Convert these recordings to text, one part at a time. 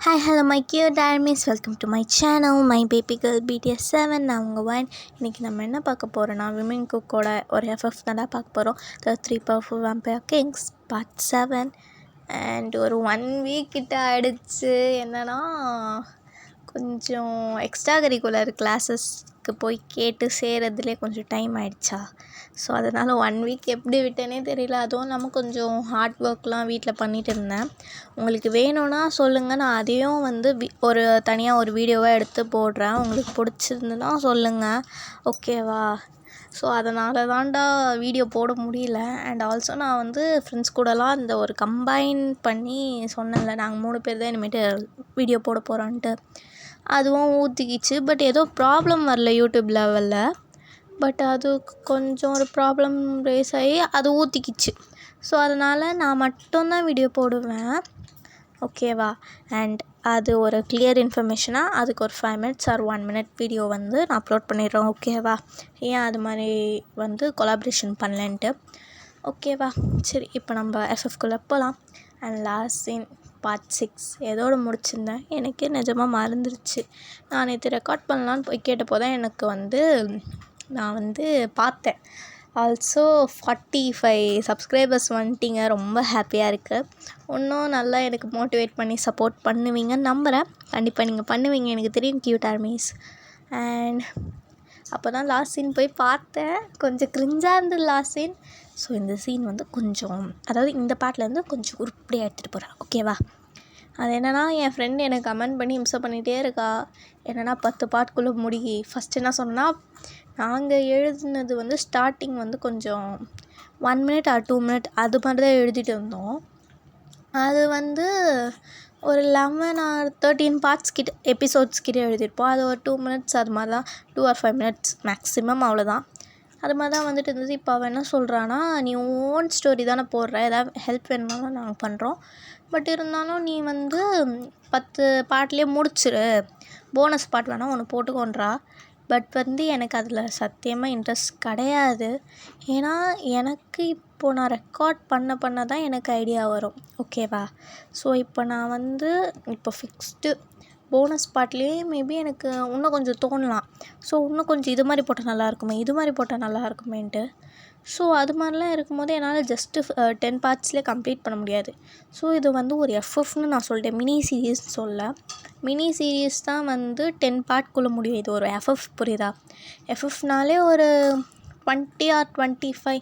Hi, hello, my cute armies. Welcome to my channel, my baby girl BTS7. நான் உங்கள் one. இன்றைக்கி நம்ம என்ன பார்க்க போகிறோன்னா, விமன் குக்கோட ஒரு FF தானே பார்க்க போகிறோம். The 3 Powerful Vampire Kings Part 7. And ஒரு 1 வீக் கிட்ட ஆகிடுச்சு. என்னென்னா கொஞ்சம் எக்ஸ்ட்ரா கரிக்குலர் கிளாஸஸ்க்கு போய் கேட்டு சேர்றதுலே கொஞ்சம் டைம் ஆகிடுச்சா. ஸோ அதனால் 1 வீக் எப்படி விட்டேனே தெரியல. அதுவும் இல்லாமல் கொஞ்சம் ஹார்ட் ஒர்க்லாம் வீட்டில் பண்ணிகிட்டு இருந்தேன். உங்களுக்கு வேணும்னா சொல்லுங்கள், நான் அதையும் வந்து ஒரு தனியாக ஒரு வீடியோவாக எடுத்து போடுறேன். உங்களுக்கு பிடிச்சிருந்துன்னா சொல்லுங்கள், ஓகேவா. ஸோ அதனால தான்டா வீடியோ போட முடியல. அண்ட் ஆல்சோ நான் வந்து ஃப்ரெண்ட்ஸ் கூடலாம் இந்த ஒரு கம்பைன் பண்ணி சொன்னேன்ல, நாங்கள் 3 பேர் தான் இனிமேட்டு வீடியோ போட போகிறோன்ட்டு. அதுவும் ஊற்றிக்கிச்சு. பட் ஏதோ ப்ராப்ளம் வரல யூடியூப் லெவலில். பட் அது கொஞ்சம் ஒரு ப்ராப்ளம் ரேஸ் ஆகி அது ஊற்றிக்கிச்சு. ஸோ அதனால் நான் மட்டும்தான் வீடியோ போடுவேன், ஓகேவா. அண்ட் அது ஒரு கிளியர் இன்ஃபர்மேஷனாக அதுக்கு ஒரு 5 மினிட்ஸ் ஆர் 1 மினிட் வீடியோ வந்து நான் அப்லோட் பண்ணிடுறேன், ஓகேவா. ஏன் அது மாதிரி வந்து கொலாபரேஷன் பண்ணலன்ட்டு, ஓகேவா. சரி, இப்போ நம்ம FFக்குள்ளே போகலாம். அண்ட் லாஸ்ட் சீன் பார்ட் 6 ஏதோடு முடிச்சிருந்தேன். எனக்கே நிஜமாக மறந்துருச்சு. நான் நேற்று ரெக்கார்ட் பண்ணலான்னு போய் கேட்டப்போ தான் எனக்கு வந்து நான் வந்து பார்த்தேன். ஆல்சோ 45 சப்ஸ்கிரைபர்ஸ் வந்துட்டிங்க. ரொம்ப ஹாப்பியாக இருக்குது. இன்னும் நல்லா எனக்கு மோட்டிவேட் பண்ணி சப்போர்ட் பண்ணுவீங்கன்னு நம்புகிறேன். கண்டிப்பாக நீங்கள் பண்ணுவீங்க, எனக்கு தெரியும் கியூட் ஆர்மீஸ். அண்ட் அப்போ தான் லாஸ்ட் சீன் போய் பார்த்தேன். கொஞ்சம் கிரிஞ்சாக இருந்தது லாஸ்ட் சீன். ஸோ இந்த சீன் வந்து கொஞ்சம், அதாவது இந்த பாட்டிலேருந்து கொஞ்சம் உருப்படியாக எடுத்துகிட்டு போகிறேன், ஓகேவா. அது என்னென்னா, என் ஃப்ரெண்டு எனக்கு கமெண்ட் பண்ணி இம்சை பண்ணிகிட்டே இருக்கா. என்னென்னா 10 பாட்டுக்குள்ளே முடிக்கி. ஃபஸ்ட்டு என்ன சொன்னால், நாங்கள் எழுதுனது வந்து ஸ்டார்டிங் வந்து கொஞ்சம் 1 மினிட் ஆர் 2 மினிட் அது மாதிரி தான் எழுதிட்டு இருந்தோம். அது வந்து ஒரு 11 ஆர் 13 பார்ட்ஸ் கிட்ட எபிசோட்ஸ் கிட்டே எழுதியிருப்போம். அது ஒரு 2 மினிட்ஸ் அது மாதிரி தான், 2 ஆர் 5 மினிட்ஸ் மேக்ஸிமம், அவ்வளோதான். அது மாதிரி தான் வந்துட்டு இருந்தது. இப்போ அவன் என்ன சொல்கிறான்னா, நீ ஓன் ஸ்டோரி தானே போடுற, ஏதாவது ஹெல்ப் வேணுனாலும் நாங்கள் பண்ணுறோம். பட் இருந்தாலும் நீ வந்து 10 பாட்லேயே முடிச்சிரு, போனஸ் பாட் வேணால் ஒன்று போட்டுக்கோன்றா. பட் வந்து எனக்கு அதில் சத்தியமாக இன்ட்ரெஸ்ட் கிடையாது. ஏன்னா எனக்கு இப்போது நான் ரெக்கார்ட் பண்ண தான் எனக்கு ஐடியா வரும், ஓகேவா. ஸோ இப்போ நான் வந்து இப்போ ஃபிக்ஸ்டு போனஸ் பாட்லேயே மேபி எனக்கு இன்னும் கொஞ்சம் தோணலாம். ஸோ இன்னும் கொஞ்சம் இது மாதிரி போட்டால் நல்லாயிருக்குமே, இது மாதிரி போட்டால் நல்லா இருக்குமேன்ட்டு. ஸோ அது மாதிரிலாம் இருக்கும்போது என்னால் ஜஸ்ட்டு 10 பார்ட்ஸ்லேயே கம்ப்ளீட் பண்ண முடியாது. ஸோ இது வந்து ஒரு FFன்னு நான் சொல்லிட்டேன், மினி சீரீஸ் சொல்ல. மினி சீரீஸ் தான் வந்து 10 பார்ட்குள்ளே முடியும். இது ஒரு FF, புரியுதா. FFனாலே ஒரு 20 ஆர் 25,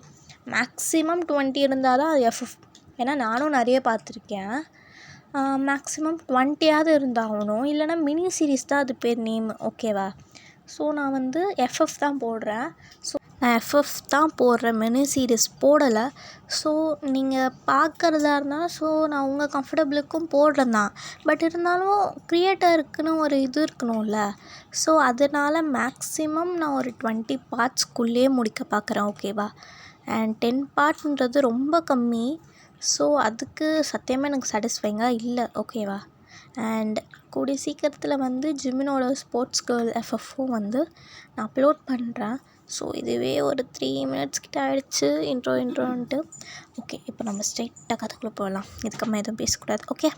மேக்ஸிமம் 20 இருந்தால் தான் அது FF. ஏன்னா நானும் நிறைய பார்த்துருக்கேன். மேக்ஸிமம் 20ஆவது இருந்தாகணும், இல்லைனா மினி சீரீஸ் தான் அது பேர் நேம், ஓகேவா. ஸோ நான் வந்து FF தான் போடுறேன். ஸோ நான் FF தான் போடுறேன், மினி சீரீஸ் போடலை. ஸோ நீங்கள் பார்க்குறதா இருந்தாலும் ஸோ நான் உங்கள் கம்ஃபர்டபுளுக்கும் போடுறேன் தான். பட் இருந்தாலும் க்ரியேட்டருக்குன்னு ஒரு இது இருக்கணும்ல. ஸோ அதனால் மேக்ஸிமம் நான் ஒரு 20 பார்ட்ஸ்க்குள்ளேயே முடிக்க பார்க்குறேன், ஓகேவா. அண்ட் 10 பார்ட்ன்றது ரொம்ப கம்மி. ஸோ அதுக்கு சத்தியமாக எனக்கு சாட்டிஸ்ஃபைங்காக இல்லை, ஓகேவா. அண்ட் கூடிய சீக்கிரத்தில் வந்து ஜிமினோட ஸ்போர்ட்ஸ் கேர்ள் FFவும் வந்து நான் அப்லோட் பண்ணுறேன். ஸோ இதுவே ஒரு 3 மினிட்ஸ் கிட்ட ஆகிடுச்சு இன்ட்ரோன்ட்டு. ஓகே, இப்போ நம்ம ஸ்ட்ரெயிட்டாக கதைக்குள்ளே போகலாம். இதுக்கப்புறமா எதுவும் பேசக்கூடாது, ஓகே.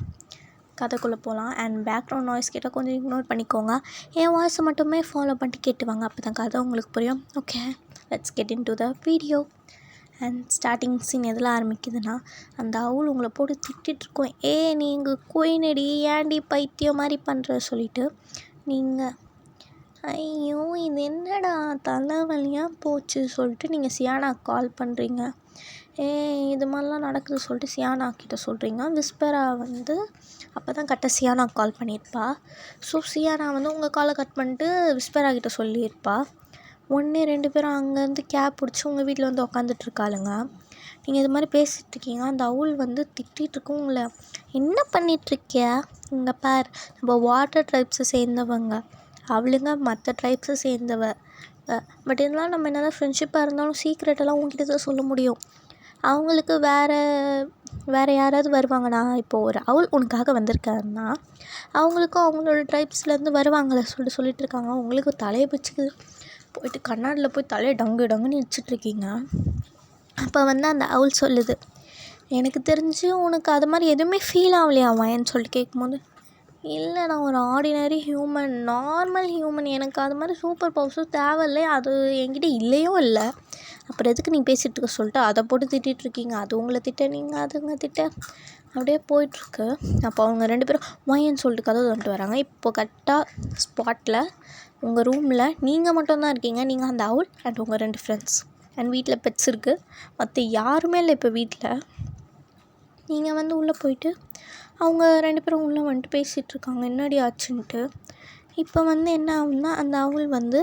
கதைக்குள்ளே போகலாம். அண்ட் பேக்ரவுண்ட் நாய்ஸ் கேட்டால் கொஞ்சம் இக்னோர் பண்ணிக்கோங்க. என் வாய்ஸை மட்டுமே ஃபாலோ பண்ணிட்டு கேட்டுவாங்க, அப்போ தான் கதை உங்களுக்கு புரியும், okay. Let's get into the video. And starting scene எதில் ஆரம்பிக்குதுன்னா, அந்த அவுள் உங்களை போட்டு திட்டிகிட்ருக்கோம். நீங்கள் குயினடி, ஏன்டி பைத்தியம் மாதிரி பண்ணுற சொல்லிவிட்டு நீங்கள், ஐயோ இது என்னடா தலைவலியாக போச்சு சொல்லிட்டு நீங்கள் சியானா கால் பண்ணுறீங்க. இது மாதிரிலாம் நடக்குது சொல்லிட்டு சியானா கிட்ட சொல்கிறீங்க. விஸ்பரா வந்து அப்போ தான் கரெக்டாக சியானா கால் பண்ணியிருப்பா. ஸோ சியானா வந்து உங்கள் காலை கட் பண்ணிட்டு விஸ்பரா கிட்ட சொல்லியிருப்பா. 1-2 பேரும் அங்கேருந்து கேப் பிடிச்சி உங்கள் வீட்டில் வந்து உக்காந்துட்ருக்காளுங்க. நீங்கள் இது மாதிரி பேசிகிட்ருக்கீங்க. அந்த அவுள் வந்து திட்டிகிட்ருக்கும் உங்களை. என்ன பண்ணிகிட்ருக்கியா, இங்கே பார், நம்ம வாட்டர் ட்ரைப்ஸை சேர்ந்தவங்க, அவளுங்க மற்ற ட்ரைப்ஸை சேர்ந்தவ. பட் இருந்தாலும் நம்ம என்ன தான் ஃப்ரெண்ட்ஷிப்பாக இருந்தாலும் சீக்ரெட்டெல்லாம் உங்ககிட்ட தான் சொல்ல முடியும். அவங்களுக்கு வேறு யாராவது வருவாங்கண்ணா. இப்போது ஒரு அவுள் உனக்காக வந்திருக்காருன்னா அவங்களுக்கும் அவங்களோட ட்ரைப்ஸ்லேருந்து வருவாங்களே சொல்லிட்டு இருக்காங்க. உங்களுக்கு தலையை பிடிச்சிக்குது. போயிட்டு கண்ணாடியில் போய் தலையை டங்குன்னு இடிச்சிட்ருக்கீங்க. அப்போ வந்து அந்த அவுள் சொல்லுது, எனக்கு தெரிஞ்சு உனக்கு அது மாதிரி எதுவுமே ஃபீல் ஆகலையா வாயன்னு சொல்லிட்டு கேட்கும்போது, இல்லை நான் ஒரு ஆர்டினரி ஹியூமன், நார்மல் ஹியூமன். எனக்கு அது மாதிரி சூப்பர் பவர்ஸும் தேவையில்லை, அது என்கிட்ட இல்லையும் இல்லை. அப்புறம் எதுக்கு நீ பேசிகிட்டு இருக்க சொல்லிட்டு அதை போட்டு திட்டிகிட்ருக்கீங்க. அது உங்களை திட்ட, நீங்கள் அதுங்க திட்ட, அப்படியே போயிட்டுருக்கு. அப்போ அவங்க 2 பேரும் வாயன்னு சொல்லிட்டு கதவு வந்துட்டு வராங்க. இப்போ கரெக்டாக ஸ்பாட்டில் உங்கள் ரூமில் நீங்கள் மட்டும்தான் இருக்கீங்க. நீங்கள் அந்த அவுல் அண்ட் உங்கள் 2 ஃப்ரெண்ட்ஸ் அண்ட் வீட்டில் பெட்ஸ் இருக்குது. மற்ற யாருமே இல்லை இப்போ வீட்டில். நீங்கள் வந்து உள்ளே போயிட்டு அவங்க 2 பேரும் உள்ளே வந்துட்டு பேசிகிட்ருக்காங்க என்னடி ஆச்சுன்ட்டு. இப்போ வந்து என்ன ஆகுதுன்னா, அந்த அவுல் வந்து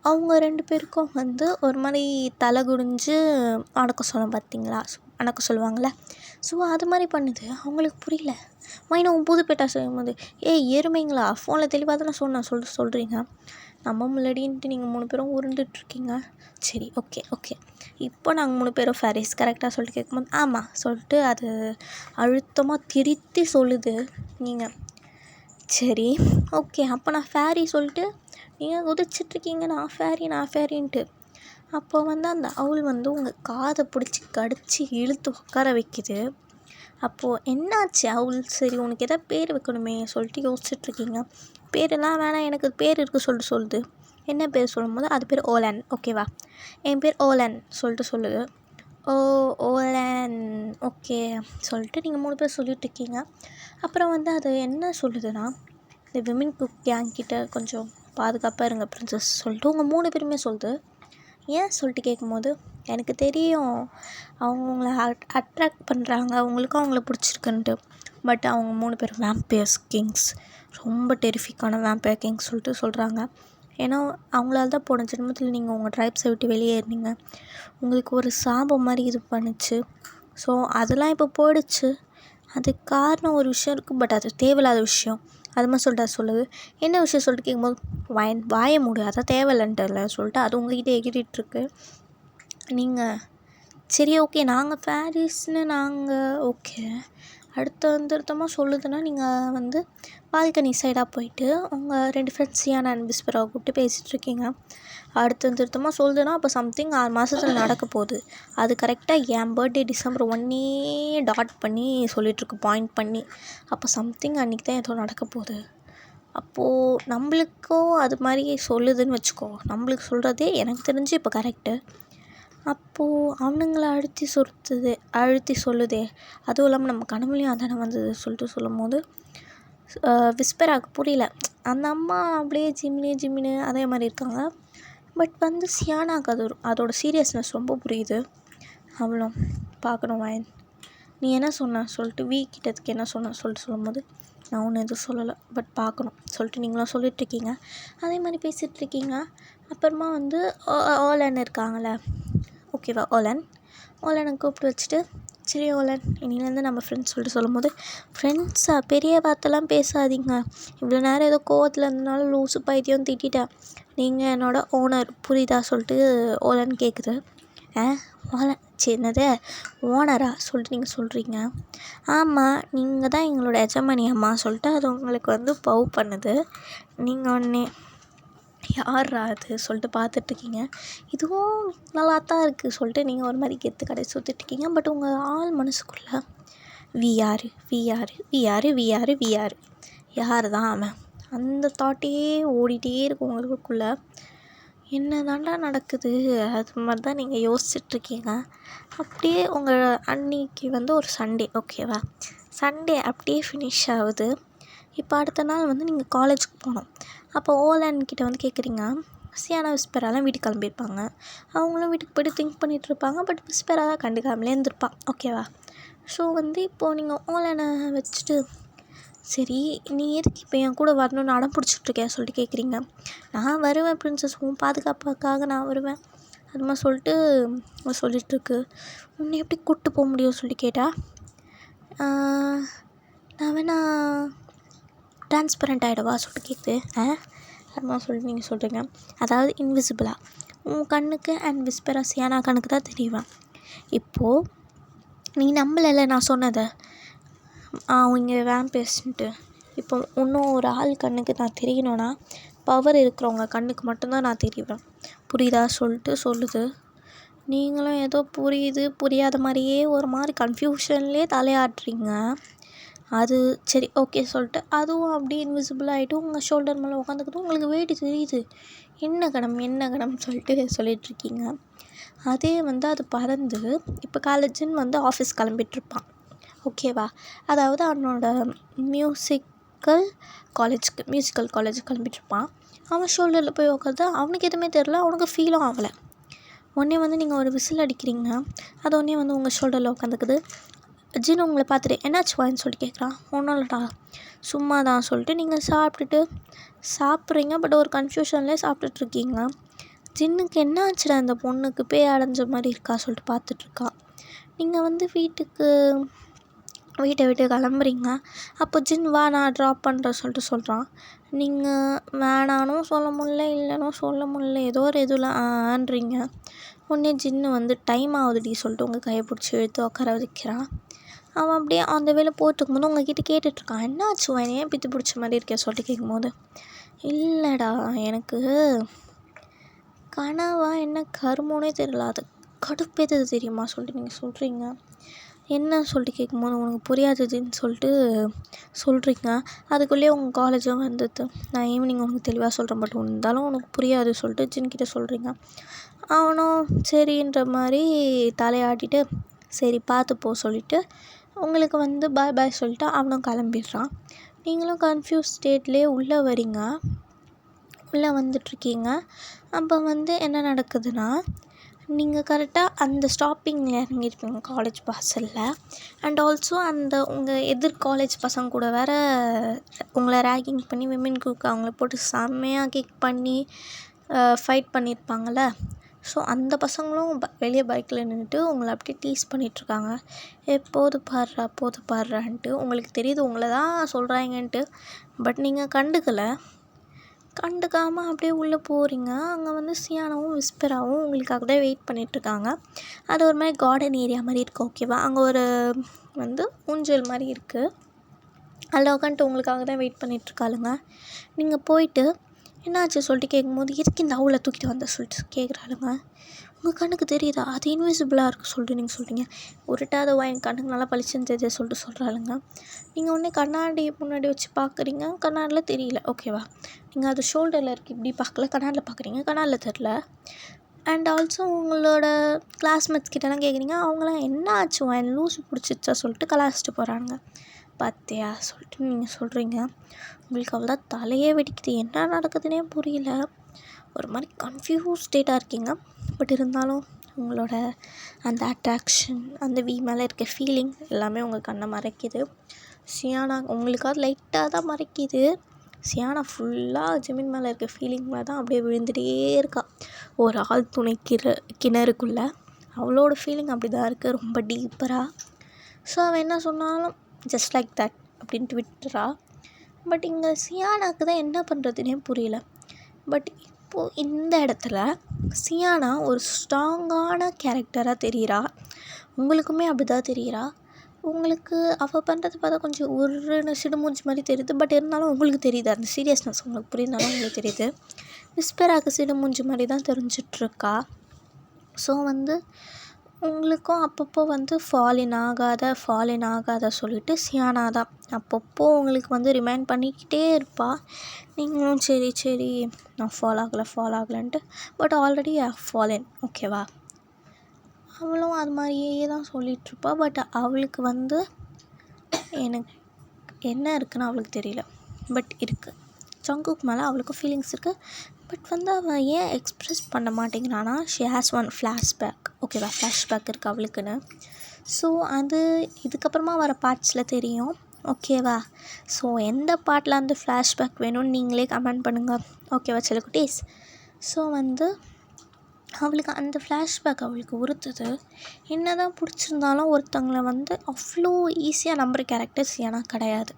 அவங்க 2 பேருக்கும் வந்து ஒரு மாதிரி தலை குடிஞ்சு அடக்க சொல்லும் பார்த்தீங்களா, அடக்க சொல்லுவாங்கள்ல. ஸோ அது மாதிரி பண்ணுது. அவங்களுக்கு புரியல. மைனா உன் புதுப்பேட்டா செய்யும்போது எருமைங்களா ஃபோனில் தெளிவாக தானே சொல்கிறீங்க. நம்ம முன்னாடின்ட்டு நீங்கள் 3 பேரும் உருண்டுட்ருக்கீங்க. சரி ஓகே ஓகே, இப்போ நாங்கள் 3 பேரும் ஃபேரிஸ் கரெக்டாக சொல்லிட்டு கேட்கும்போது ஆமாம் சொல்லிட்டு அது அழுத்தமாக திருத்தி சொல்லுது. நீங்கள் சரி ஓகே, அப்போ நான் ஃபேரி சொல்லிட்டு நீங்கள் குதிச்சிட்ருக்கீங்க நான் ஃபேரின்ட்டு. அப்போ வந்து அந்த அவுல் வந்து உங்கள் காதை பிடிச்சி கடிச்சு இழுத்து உட்கார வைக்கிது. அப்போது என்னாச்சு அவுல், சரி உனக்கு எதாவது பேர் வைக்கணுமே சொல்லிட்டு யோசிச்சுட்ருக்கீங்க. பேரெல்லாம் வேணாம், எனக்கு பேர் இருக்குது சொல்லிட்டு சொல்லுது. என்ன பேர் சொல்லும்போது அது பேர் ஓலன். ஓகேவா, என் பேர் ஓலன் சொல்லிட்டு சொல்லுது. ஓலன் ஓகே சொல்லிட்டு நீங்கள் 3 பேர் சொல்லிகிட்ருக்கீங்க. அப்புறம் வந்து அது என்ன சொல்லுதுன்னா, இந்த விமன் குக் கேங் கிட்ட கொஞ்சம் பாதுகாப்பாக இருங்க பிரின்சஸ் சொல்லிட்டு உங்கள் 3 பேருமே சொல்லுது. ஏன் சொல்லிட்டு கேட்கும்போது, எனக்கு தெரியும் அவங்க உங்களை அட்ராக்ட் பண்ணுறாங்க, உங்களுக்கும் அவங்கள பிடிச்சிருக்குன்ட்டு. பட் அவங்க 3 பேரும் வேம்பயர்ஸ் கிங்ஸ், ரொம்ப டெரிஃபிக்கான வேம்பயர் கிங்ஸ் சொல்லிட்டு சொல்கிறாங்க. ஏன்னா அவங்களால தான் போன ஜென்மத்தில் நீங்கள் உங்கள் ட்ரைப்ஸை விட்டு வெளியேறினீங்க. உங்களுக்கு ஒரு சாபம் மாதிரி இது பண்ணுச்சு. ஸோ அதெல்லாம் இப்போ போயிடுச்சு. அதுக்கு காரணம் ஒரு விஷயம் இருக்குது, பட் அது தேவையில்லாத விஷயம். அது மாதிரி சொல்லிட்டு சொல்லுது. என்ன விஷயம் சொல்லிட்டு கேட்கும்போது வாய மூடு, அதான் தேவையில்லைன்ட்டுல சொல்லிட்டு அது உங்கள்கிட்ட எகிரிட்டுருக்கு. நீங்கள் சரி ஓகே நாங்கள் ஃபேரிஸ்னு ஓகே அடுத்தமாக சொல்லுதுன்னா, நீங்கள் வந்து பால்கனி சைடாக போயிட்டு உங்கள் 2 ஃப்ரெண்ட்ஸ் சியானா அண்ட் விஸ்பராவை கூப்பிட்டு பேசிகிட்ருக்கீங்க. அடுத்தமாக சொல்லுதுன்னா அப்போ சம்திங் 6 மாதத்தில் நடக்க போகுது. அது கரெக்டாக என் பர்த்டே December 1 டாட் பண்ணி சொல்லிகிட்ருக்கு, பாயிண்ட் பண்ணி. அப்போ சம்திங் அன்றைக்கி தான் ஏதோ நடக்க போகுது. அப்போது நம்மளுக்கும் அது மாதிரி சொல்லுதுன்னு வச்சுக்கோ. நம்மளுக்கு சொல்கிறதே எனக்கு தெரிஞ்சு இப்போ கரெக்டு. அப்போது அவனுங்களை அழுத்தி சொல்லுதே, அதுவும் இல்லாமல் நம்ம கனவுலையும் அதானே வந்தது சொல்லிட்டு சொல்லும்போது விஸ்பராவுக்கு புரியல. அந்த அம்மா அப்படியே ஜிம்மினு அதே மாதிரி இருக்காங்க. பட் வந்து சியானாக்கு அதோட சீரியஸ்னஸ் ரொம்ப புரியுது. அவளும் பார்க்கணும் வாயன், நீ என்ன சொன்ன சொல்லிட்டு கிட்டதுக்கு என்ன சொன்ன சொல்லிட்டு சொல்லும்போது, நான் ஒன்றும் எதுவும் சொல்லலை, பட் பார்க்கணும் சொல்லிட்டு நீங்களும் சொல்லிகிட்ருக்கீங்க. அதே மாதிரி பேசிகிட்ருக்கீங்க. அப்புறமா வந்து ஓலன் இருக்காங்களே, ஓகேவா, ஓலனை கூப்பிட்டு வச்சுட்டு, சரி ஓலன் இன்னிலேருந்து நம்ம ஃப்ரெண்ட்ஸ் சொல்லிட்டு சொல்லும்போது, ஃப்ரெண்ட்ஸா பெரிய வார்த்தைலாம் பேசாதீங்க, இவ்வளோ நேரம் ஏதோ கோவத்தில் இருந்தனால லூசு பைத்தியம் திட்டேன், நீங்கள் என்னோடய ஓனர் புரியுதா சொல்லிட்டு ஓலன் கேட்குது. ஓலன் என்னது ஓனரா சொல்லிட்டு நீங்கள் சொல்கிறீங்க. ஆமாம் நீங்கள் தான் எங்களோட எஜமானி அம்மா சொல்லிட்டு அது உங்களுக்கு வந்து பவ் பண்ணுது. நீங்கள் ஒன்றே யார்ரா அது சொல்லிட்டு பார்த்துட்ருக்கீங்க. இதுவும் நல்லா தான் இருக்குது சொல்லிட்டு நீங்கள் ஒரு மாதிரி கெத்து கடை சுற்றிட்ருக்கீங்க. பட் உங்கள் ஆள் மனசுக்குள்ளே வியார் யார் தான் அவன், அந்த தாட்டே ஓடிட்டே இருக்கும் உங்களுக்குள்ளே. என்ன தாண்டா நடக்குது அது மாதிரி தான் நீங்கள் யோசிச்சுட்ருக்கீங்க. அப்படியே உங்கள் அன்னைக்கு வந்து ஒரு சண்டே, ஓகேவா, சண்டே அப்படியே ஃபினிஷ் ஆகுது. இப்போ அடுத்த நாள் வந்து நீங்கள் காலேஜுக்கு போகணும். அப்போ ஓலன்கிட்ட வந்து கேட்குறீங்க. சியானா விஸ்பராலாம் வீட்டுக்கு கிளம்பியிருப்பாங்க. அவங்களும் வீட்டுக்கு போய்ட்டு திங்க் பண்ணிகிட்ருப்பாங்க. பட் விஸ்பரா தான் கண்டுக்காமலே இருந்திருப்பான், ஓகேவா. ஸோ வந்து இப்போது நீங்கள் ஓலனை வச்சுட்டு, சரி நீ எதுக்கு இப்போ என் கூட வரணும்னு அடம் பிடிச்சிட்ருக்கேன் சொல்லிட்டு கேட்குறீங்க. நான் வருவேன் பிரின்சஸ், உன் பாதுகாப்புக்காக நான் வருவேன் அது மாதிரி சொல்லிட்டு சொல்லிகிட்ருக்கு. உன்னை எப்படி கூப்பிட்டு போக முடியும் சொல்லிட்டு கேட்டால், நான் வேணா ட்ரான்ஸ்பரண்ட் ஆகிடவா சொல்லிட்டு கேட்குது. அது மாதிரி சொல்லிட்டு நீங்கள் சொல்கிறீங்க. அதாவது இன்விசிபிளாக உன் கண்ணுக்கு அண்ட் விஸ்பரா சியானா கண்ணுக்கு தான் தெரியுவேன். இப்போது நீ நம்பலைல்ல நான் சொன்னதை, இங்கே வேம்பயர்ஸ்ன்ட்டு. இப்போ இன்னும் ஒரு ஆள் கண்ணுக்கு நான் தெரியணும்னா பவர் இருக்கிறவங்க கண்ணுக்கு மட்டும்தான் நான் தெரிவேன், புரியுதா சொல்லிட்டு சொல்லுது. நீங்களும் ஏதோ புரியாத மாதிரியே ஒரு மாதிரி கன்ஃபியூஷன்லேயே தலையாட்டுறீங்க. அது சரி ஓகே சொல்லிட்டு அதுவும் அப்படியே இன்விசிபிள் ஆகிட்டு உங்கள் ஷோல்டர் மேலே உட்காந்துக்கிட்டு உங்களுக்கு வெயிட் தெரியுது. என்ன கணம்னு சொல்லிகிட்ருக்கீங்க. அதே வந்து அது பறந்து இப்போ காலேஜுன்னு வந்து ஆஃபீஸ் கிளம்பிட்டுருப்பான். ஓகேவா? அதாவது அவனோட மியூசிக்கல் காலேஜ் கிளம்பிட்டுருப்பான். அவன் ஷோல்டரில் போய் உட்காந்து அவனுக்கு எதுவுமே தெரில, அவனுக்கு ஃபீலும் ஆகலை. உடனே வந்து நீங்கள் ஒரு விசில் அடிக்கிறீங்க, அது உடனே வந்து உங்கள் ஷோல்டரில் உட்காந்துக்குது. ஜின்னு உங்களை பார்த்துட்டு என்னாச்சு வான்னு சொல்லிட்டு கேட்குறான். ஒன்றும் இல்லைடா சும்மா தான் சொல்லிட்டு நீங்கள் சாப்பிட்றீங்க. பட் ஒரு கன்ஃபியூஷன்லேயே சாப்பிட்டுட்ருக்கீங்க. ஜின்னுக்கு என்ன ஆச்சுடா அந்த பொண்ணுக்கு பேய் அடைஞ்ச மாதிரி இருக்கா சொல்லிட்டு பார்த்துட்ருக்கா. நீங்கள் வந்து வீட்டை விட்டு கிளம்புறீங்க. அப்போ ஜின் வா நான் ட்ராப் பண்ணுறேன் சொல்லிட்டு சொல்கிறான். நீங்கள் வேணானும் சொல்ல முடில, இல்லைனும் சொல்ல முடில, ஏதோ ஒரு இதில் ஆன்றீங்க. உடனே ஜின்னு வந்து டைம் ஆகுதுடி சொல்லிட்டு உங்கள் கையை பிடிச்சி இழுத்து உட்கார வைக்கிறான். அவன் அப்படியே அந்த வேலை போட்டுருக்கும்போது உங்ககிட்ட கேட்டுட்ருக்கான், என்னாச்சு அவன் ஏன் பித்து பிடிச்ச மாதிரி இருக்கே சொல்லிட்டு கேட்கும்போது, இல்லைடா எனக்கு கனவா என்ன கருமோனே தெரியல, அது கடுப்பேத்தது தெரியுமா சொல்லிட்டு நீங்கள் சொல்கிறீங்க. என்ன சொல்லிட்டு கேட்கும்போது உனக்கு புரியாதுன்னு சொல்லிட்டு சொல்கிறீங்க. அதுக்குள்ளேயே உங்கள் காலேஜும் வந்துடுது. நான் ஈவினிங் உனக்கு தெளிவாக சொல்கிறேன், பட் இருந்தாலும் உனக்கு புரியாது சொல்லிட்டு ஜின்கிட்ட சொல்கிறீங்க. அவனும் சரின்ற மாதிரி தலையாட்டிட்டு சரி பார்த்து சொல்லிவிட்டு உங்களுக்கு வந்து பாய் சொல்லிட்டு அவனும் கிளம்பிடுறான். நீங்களும் கன்ஃபியூஸ் ஸ்டேட்லேயே உள்ளே வந்துட்ருக்கீங்க. அப்போ வந்து என்ன நடக்குதுன்னா, நீங்கள் கரெக்டாக அந்த ஸ்டாப்பிங்கில் இறங்கியிருப்பீங்க காலேஜ் வாசலில். அண்ட் ஆல்சோ அந்த உங்கள் காலேஜ் பசங்க கூட வேறு உங்களை ரேகிங் பண்ணி விமென் குரூப் அவங்கள போட்டு செம்மையாக கிக் பண்ணி ஃபைட் பண்ணியிருப்பாங்கள்ல. ஸோ அந்த பசங்களும் வெளியே பைக்கில் நின்றுட்டு உங்களை அப்படியே டீஸ் பண்ணிகிட்ருக்காங்க. போது பாடுறான்ட்டு உங்களுக்கு தெரியுது உங்களை தான் சொல்கிறாங்கன்ட்டு. பட் நீங்கள் கண்டுக்காமல் அப்படியே உள்ளே போகிறீங்க. அங்கே வந்து சியானாவும் விஸ்பராவும் உங்களுக்காக தான் வெயிட் பண்ணிகிட்ருக்காங்க. அது ஒரு மாதிரி கார்டன் ஏரியா மாதிரி இருக்குது. ஓகேவா? அங்கே ஒரு வந்து ஊஞ்சல் மாதிரி இருக்குது. அதில் உட்காந்துட்டு உங்களுக்காக தான் வெயிட் பண்ணிகிட்ருக்காளுங்க. நீங்கள் போயிட்டு என்னாச்சு சொல்லிட்டு கேட்கும்போது எதுக்கு இந்த அவுளை தூக்கிட்டு வந்த சொல்லிட்டு கேட்குறாளுங்க. உங்கள் கண்ணுக்கு தெரியுதா அது இன்விசிபிளாக இருக்குது சொல்லிட்டு நீங்கள் சொல்கிறீங்க. உருட்டாத என் கண்ணுக்கு நல்லா பளிச்சுன்னு தெரியுது சொல்லிட்டு சொல்கிறாளுங்க. நீங்கள் உடனே கண்ணாடி முன்னாடி வச்சு பார்க்குறீங்க, கண்ணாடியில் தெரியல. ஓகேவா? நீங்கள் அது ஷோல்டரில் இருக்குது இப்படி பார்க்கல, கண்ணாடியில் பார்க்குறீங்க, கண்ணாடியில் தெரில. அண்ட் ஆல்சோ உங்களோட கிளாஸ்மேட்ஸ் கிட்டலாம் கேட்குறீங்க, அவங்களாம் என்ன ஆச்சு என் லூஸு பிடிச்சிச்சா சொல்லிட்டு கலாச்சிட்டு போகிறாங்க. பார்த்தியா சொல்லிட்டு நீங்கள் சொல்கிறீங்க. உங்களுக்கு அவ்வளோதான் தலையே வெடிக்குது, என்ன நடக்குதுன்னே புரியல. ஒரு மாதிரி கன்ஃபியூஸ் ஸ்டேட்டாக இருக்கீங்க. பட் இருந்தாலும் உங்களோட அந்த அட்ராக்ஷன், அந்த மேலே இருக்க ஃபீலிங் எல்லாமே உங்கள் கண்ணை மறைக்குது. சியானா உங்களுக்காவது லைட்டாக தான் மறைக்குது. சியானா ஃபுல்லாக ஜிமின் மேலே இருக்க ஃபீலிங் மேலே தான் அப்படியே விழுந்துகிட்டே இருக்கா ஒரு ஆள் துணை கிணறுக்குள்ளே. அவளோட ஃபீலிங் அப்படி தான் இருக்குது, ரொம்ப டீப்பராக. ஸோ அவன் என்ன சொன்னாலும் ஜஸ்ட் லைக் தட் அப்படின்ட்டு விட்டுறா. பட் இங்கே சியானாக்கு தான் என்ன பண்ணுறதுனே புரியல. பட் இப்போது இந்த இடத்துல சியானா ஒரு ஸ்ட்ராங்கான கேரக்டராக தெரிகிறா. உங்களுக்குமே அப்படி தான் தெரிகிறா. உங்களுக்கு அவள் பண்ணுறது பார்த்தா கொஞ்சம் ஒரு சிடுமூஞ்சி மாதிரி தெரியுது. பட் இருந்தாலும் உங்களுக்கு தெரியுது அந்த சீரியஸ்னஸ் உங்களுக்கு புரியுதுனாலும் உங்களுக்கு தெரியுது. விஸ்பராக்கு சிடுமூஞ்சி மாதிரி தான் தெரிஞ்சிட்ருக்கா. ஸோ வந்து உங்களுக்கும் அப்பப்போ வந்து ஃபாலின் ஆகாத சொல்லிட்டு சியானா தான் அப்பப்போ உங்களுக்கு வந்து ரிமைண்ட் பண்ணிக்கிட்டே இருப்பாள். நீங்களும் சரி நான் ஃபாலோ ஆகலைன்ட்டு பட் ஆல்ரெடி ஃபாலின். ஓகேவா? அவளும் அது மாதிரியே தான் சொல்லிகிட்ருப்பா. பட் அவளுக்கு வந்து எனக்கு என்ன இருக்குன்னு அவளுக்கு தெரியல. பட் இருக்குது, ஜங்குக் மேலே அவளுக்கும் ஃபீலிங்ஸ் இருக்குது. பட் வந்து அவள் ஏன் எக்ஸ்ப்ரெஸ் பண்ண மாட்டேங்கிறானா, ஷி ஹேஸ் ஒன் ஃப்ளாஷ்பேக். ஓகேவா? ஃப்ளாஷ்பேக் இருக்குது அவளுக்குன்னு. ஸோ அது இதுக்கப்புறமா வர பார்ட்ஸில் தெரியும். ஓகேவா? ஸோ எந்த பாட்டில் அந்த ஃப்ளாஷ்பேக் வேணும்னு நீங்களே கமெண்ட் பண்ணுங்கள். ஓகேவா செல்லக்குட்டீஸ்? ஸோ வந்து அவளுக்கு அந்த ஃப்ளாஷ்பேக் அவளுக்கு உறுத்துது. என்ன தான் பிடிச்சிருந்தாலும் ஒருத்தவங்களை வந்து அவ்வளோ ஈஸியாக நம்புகிற கேரக்டர்ஸ் ஏன்னா கிடையாது.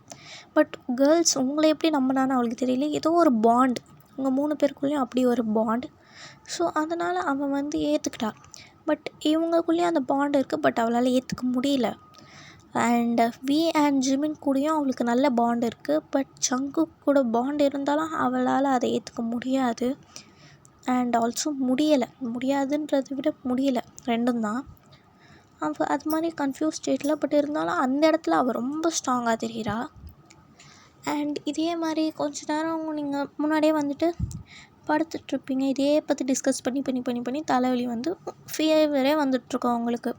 பட் கேர்ள்ஸ் உங்களை எப்படி நம்பினான்னு அவளுக்கு தெரியல. ஏதோ ஒரு பாண்ட் உங்கள் 3 பேருக்குள்ளேயும் அப்படி ஒரு பாண்ட். ஸோ அதனால் அவன் வந்து ஏற்றுக்கிட்டா. பட் இவங்களுக்குள்ளேயும் அந்த பாண்ட் இருக்குது. பட் அவளால் ஏற்றுக்க முடியல. அண்ட் ஜிமின் கூடயும் அவளுக்கு நல்ல பாண்ட் இருக்குது. பட் ஜங்குக் கூட பாண்ட் இருந்தாலும் அவளால் அதை ஏற்றுக்க முடியாது. அண்ட் ஆல்சோ முடியலை, முடியாதுன்றதை விட முடியலை, ரெண்டும் தான். அவள் அது மாதிரி கன்ஃப்யூஸ் ஸ்டேட்டில் பட் இருந்தாலும் அந்த இடத்துல அவள் ரொம்ப ஸ்ட்ராங்காக தெரிகிறா. அண்ட் இதே மாதிரி கொஞ்ச நேரம் நீங்கள் முன்னாடியே வந்துட்டு படுத்துட்ருப்பீங்க. இதே பற்றி டிஸ்கஸ் பண்ணி தலைவலி வந்து ஃபீவரே வந்துட்டுருக்கோம் உங்களுக்கு.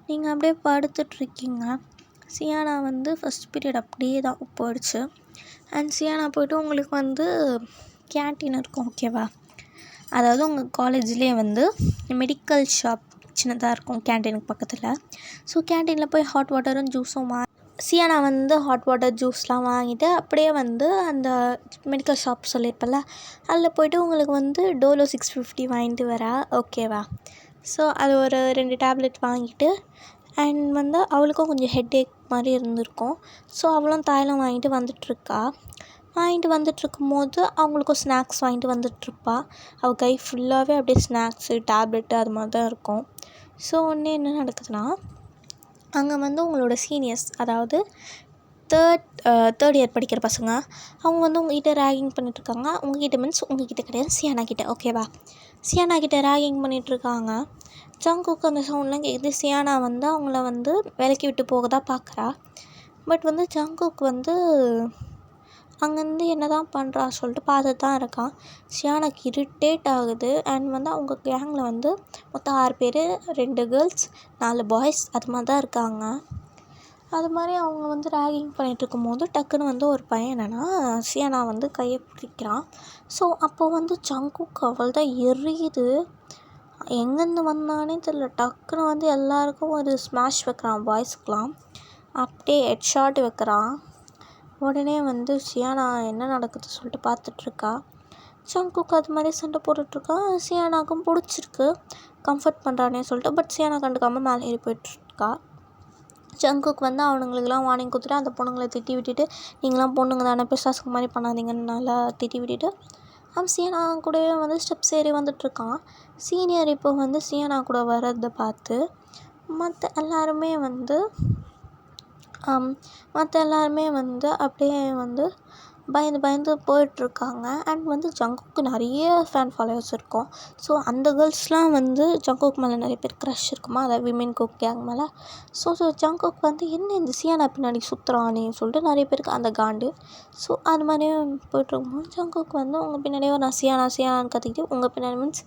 நீங்கள் அப்படியே படுத்துட்ருக்கீங்க. சியானா வந்து ஃபஸ்ட் பீரியட் அப்படியே தான் போயிடுச்சு. அண்ட் சியானா போய்ட்டு உங்களுக்கு வந்து கேன்டீன் இருக்கும் ஓகேவா. அதாவது உங்கள் காலேஜ்லேயே வந்து மெடிக்கல் ஷாப் சின்னதாக இருக்கும் கேன்டீனுக்கு பக்கத்தில். ஸோ கேன்டீனில் போய் ஹாட் வாட்டரும் ஜூஸும் சியானா வந்து ஹாட் வாட்டர் ஜூஸ்லாம் வாங்கிட்டு அப்படியே வந்து அந்த மெடிக்கல் ஷாப் சொல்லியிருப்பேன்ல அதில் போய்ட்டு உங்களுக்கு வந்து டோலோ 650 வாங்கிட்டு வரா ஓகேவா. ஸோ அது ஒரு 2 டேப்லெட் வாங்கிட்டு அண்ட் வந்து அவளுக்கும் கொஞ்சம் ஹெட்டேக் மாதிரி இருந்திருக்கும். ஸோ அவளும் தைலம் வாங்கிட்டு வந்துட்டுருக்கும் போது அவங்களுக்கும் ஸ்நாக்ஸ் வாங்கிட்டு வந்துட்டுருப்பா. அவள் கை ஃபுல்லாகவே அப்படியே ஸ்நாக்ஸு டேப்லெட்டு அது மாதிரி தான் இருக்கும். ஸோ ஒன்று என்ன நடக்குதுன்னா, அங்கே வந்து உங்களோட சீனியர்ஸ், அதாவது தேர்ட் இயர் படிக்கிற பசங்க, அவங்க வந்து உங்கள்கிட்ட ரேகிங் பண்ணிட்டுருக்காங்க. உங்கள்கிட்ட மீன்ஸ் உங்கள்கிட்ட கிடையாது, சியானா கிட்டே ஓகேவா. சியானா கிட்டே ரேகிங் பண்ணிகிட்ருக்காங்க. ஜங்குக்கு அந்த சவுண்ட்லாம் கேட்குது. சியானா வந்து அவங்கள வந்து விலக்கி விட்டு போக தான் பார்க்குறா. பட் வந்து ஜங்குக்கு வந்து அங்கேருந்து என்ன தான் பண்ணுறா சொல்லிட்டு பார்த்துட்டு தான் இருக்கான். சியானாக்கு இரிட்டேட் ஆகுது. அண்ட் வந்து அவங்க கேங்கில் வந்து மொத்தம் 6 பேர், 2 கேர்ள்ஸ் 4 பாய்ஸ் அது மாதிரி தான் இருக்காங்க. அது மாதிரி அவங்க வந்து ரேகிங் பண்ணிகிட்ருக்கும் போது டக்குன்னு வந்து ஒரு பையன் என்னென்னா சியானா வந்து கையை பிடிக்கிறான். ஸோ அப்போ வந்து ஜங்குக்கு அவள் தான் எரியுது. எங்கேருந்து வந்தானே தெரியல. டக்குன்னு வந்து எல்லாருக்கும் ஒரு ஸ்மாஷ் வைக்கிறான். பாய்ஸ்க்கெலாம் அப்படியே ஹெட் ஷாட் வைக்கிறான். உடனே வந்து சியானா என்ன நடக்குது சொல்லிட்டு பார்த்துட்ருக்கா. ஜங்குக்கு அது மாதிரி சண்டை போட்டுட்ருக்கா. சியானாக்கும் பிடிச்சிருக்கு, கம்ஃபர்ட் பண்ணுறானே சொல்லிட்டு. பட் சியானா கண்டுக்காமல் மேலே ஏறி போய்ட்டுருக்கா. ஜங்குக்கு வந்து அவனுங்களுக்கெல்லாம் வார்னிங் கொடுத்துட்டு அந்த பொண்ணுங்களை திட்டி விட்டுட்டு, நீங்களாம் பொண்ணுங்க தானே பிசாசுக்கு மாதிரி பண்ணாதீங்கன்னு நல்லா திட்டி விட்டுட்டு அவன் சியானா கூடவே வந்து ஸ்டெப்ஸ் ஏறி வந்துட்டுருக்கான். சீனியர் இப்போ வந்து சியானா கூட வர்றதை பார்த்து மற்ற எல்லாருமே வந்து அப்படியே வந்து பயந்து போயிட்டுருக்காங்க. அண்ட் வந்து ஜங்குக்கு நிறைய ஃபேன் ஃபாலோவர்ஸ் இருக்கும். ஸோ அந்த கேர்ள்ஸ்லாம் வந்து ஜங்குக்கு மேலே நிறைய பேர் க்ரஷ் இருக்குமா, அதாவது விமென் குக் கேங் மேலே. ஸோ ஜங்குக்கு வந்து என்ன இந்த சியானா பின்னாடி சுற்றுறானே சொல்லிட்டு நிறைய பேருக்கு அந்த காண்டு. ஸோ அது மாதிரியே போய்ட்டுருக்கும்போது ஜங்குக்கு வந்து உங்கள் பின்னாடியே நான் சியானான்னு கற்றுக்கிட்டு உங்கள் பின்னாடி மீன்ஸ்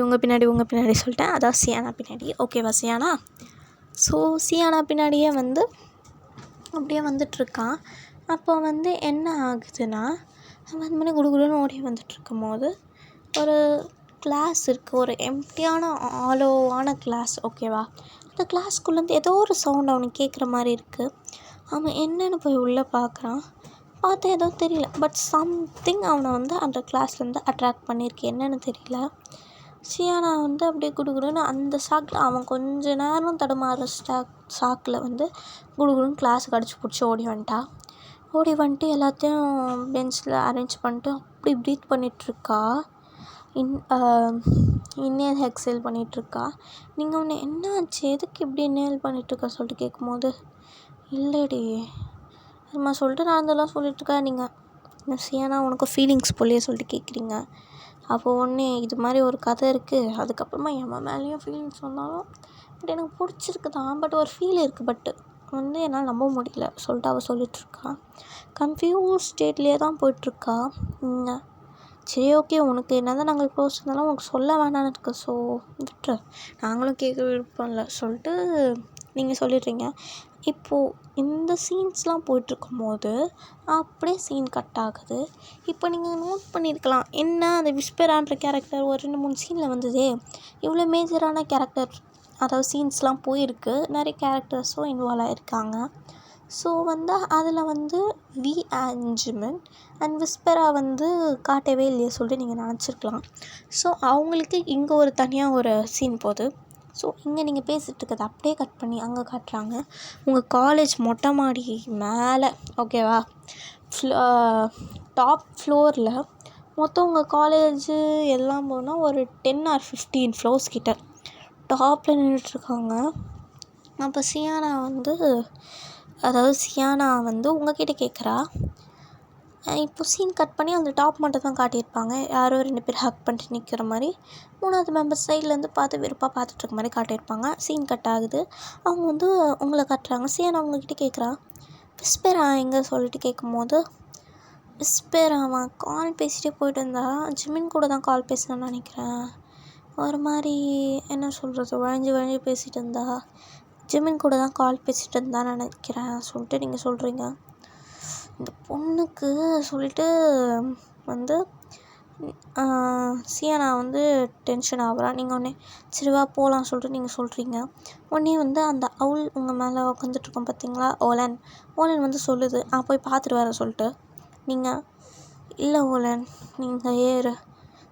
உங்கள் பின்னாடி சொல்லிட்டேன். அதான் சியானா பின்னாடி ஓகேவா சியானா. ஸோ சியானா பின்னாடியே வந்து அப்படியே வந்துட்டுருக்கான். அப்போ வந்து என்ன ஆகுதுன்னா, அவன் அந்த மாதிரி குடுகுடுன்னு ஓடி வந்துட்டுருக்கும் போது ஒரு கிளாஸ் இருக்குது, ஒரு எம்ப்டியான ஆலோவான கிளாஸ் ஓகேவா. அந்த கிளாஸ்க்குள்ளேருந்து ஏதோ ஒரு சவுண்ட் அவனுக்கு கேட்குற மாதிரி இருக்குது. அவன் என்னென்னு போய் உள்ளே பார்க்குறான். பார்த்தா ஏதோ தெரியல. பட் சம்திங் அவனை வந்து அந்த கிளாஸ்லேருந்து அட்ராக்ட் பண்ணியிருக்கு, என்னென்னு தெரியல. சியானா வந்து அப்படியே குடுகுடுன்னு அந்த சாக்கில் அவன் கொஞ்ச நேரம் தடுமாறுற சாக்கில் வந்து குடுகுடுன்னு கிளாஸுக்கு அடிச்சு பிடிச்சி ஓடி வந்துட்டு எல்லாத்தையும் பெஞ்சில் அரேஞ்ச் பண்ணிட்டு அப்படி ப்ரீத் பண்ணிகிட்ருக்கா. இன்னேல் எக்ஸேல் பண்ணிகிட்ருக்கா. நீங்கள் ஒன்று என்ன ஆச்சு, எதுக்கு இப்படி இன்னேல் பண்ணிகிட்ருக்கா சொல்லிட்டு கேட்கும்போது, இல்லைடி அம்மா சொல்லிட்டு நான் அதெல்லாம் சொல்லிகிட்ருக்கா. நீங்கள் சியானா உனக்கு ஃபீலிங்ஸ் போலையே சொல்லிட்டு கேட்குறீங்க. அப்போ ஒன்று இது மாதிரி ஒரு கதை இருக்குது. அதுக்கப்புறமா என் மேலேயும் ஃபீலிங்ஸ் வந்தாலும் பட் எனக்கு பிடிச்சிருக்கு தான். பட் ஒரு ஃபீல் இருக்குது. பட்டு வந்து என்னால் நம்ப முடியல சொல்லிட்டு அவள் சொல்லிகிட்ருக்கா. கன்ஃபியூஸ் ஸ்டேட்லேயே தான் போயிட்டுருக்கா. சரி ஓகே, உனக்கு என்ன தான் நாங்கள் க்ளோஸ் இருந்தாலும் உனக்கு சொல்ல வேணான்னு இருக்கு. ஸோ விட்டுரு, நாங்களும் கேட்க விருப்பம் இல்லை சொல்லிட்டு நீங்கள் சொல்லிடுறீங்க. இப்போது இந்த சீன்ஸ்லாம் போயிட்டுருக்கும் போது அப்படியே சீன் கட் ஆகுது. இப்போ நீங்கள் நோட் பண்ணியிருக்கலாம், என்ன அந்த விஸ்பரான்ற கேரக்டர் ஒரு 2-3 சீனில் வந்ததே, இவ்வளோ மேஜரான கேரக்டர் அதாவது சீன்ஸ்லாம் போயிருக்கு, நிறைய கேரக்டர்ஸும் இன்வால்வ் ஆகிருக்காங்க. ஸோ வந்து அதில் வந்து ஆஞ்சமன் அண்ட் விஸ்பரா வந்து காட்டவே இல்லையே சொல்லிட்டு நீங்கள் நினச்சிருக்கலாம். ஸோ அவங்களுக்கு இங்கே ஒரு தனியாக ஒரு சீன் போகுது. ஸோ இங்கே நீங்கள் பேசிகிட்டு இருக்கிறத அப்படியே கட் பண்ணி அங்கே காட்டுறாங்க. உங்கள் காலேஜ் மொட்டை மாடி மேலே ஓகேவா, டாப் ஃப்ளோரில் மொத்தம் உங்கள் காலேஜு எல்லாம் போனால் ஒரு 10 or 15 ஃப்ளோர்ஸ் கிட்ட டாப்பில் நின்றுட்டுருக்காங்க. அப்போ சியானா வந்து உங்கள்கிட்ட கேட்குறா, இப்போ சீன் கட் பண்ணி அந்த டாப் மட்டும் தான் காட்டியிருப்பாங்க. யாரோ 2 பேர் ஹக் பண்ணிட்டு நிற்கிற மாதிரி. 3வது மெம்பர் சைட்லேருந்து பார்த்து வெறுப்பாக பார்த்துட்ருக்க மாதிரி காட்டியிருப்பாங்க. சீன் கட் ஆகுது. அவங்க வந்து உங்களை காட்டுறாங்க. சியானா அவங்கக்கிட்ட கேட்குறா, விஸ்பரா எங்கே சொல்லிட்டு கேட்கும்போது, விஸ்பர் அவன் கால் பேசிகிட்டே போயிட்டு இருந்தா, ஜிமின் கூட தான் கால் பேசினேன்னு நினைக்கிறேன். ஒரு மாதிரி என்ன சொல்கிறது, வளைஞ்சு பேசிகிட்டு இருந்தா, ஜிமின் கூட தான் கால் பேசிகிட்டு இருந்தான்னு நினைக்கிறேன் சொல்லிட்டு நீங்கள் சொல்கிறீங்க. இந்த பொண்ணுக்கு சொல்லிட்டு வந்து சியானா வந்து டென்ஷன் ஆகுறா. நீங்கள் உடனே சரிவா போகலாம் சொல்லிட்டு நீங்கள் சொல்கிறீங்க. உடனே வந்து அந்த அவுல் உங்கள் மேலே உட்காந்துட்ருக்கோம் பார்த்தீங்களா, ஓலன் வந்து சொல்லுது, போய் பார்த்துட்டு வரேன் சொல்லிட்டு. நீங்கள் இல்லை ஓலன் நீங்கள் ஏறு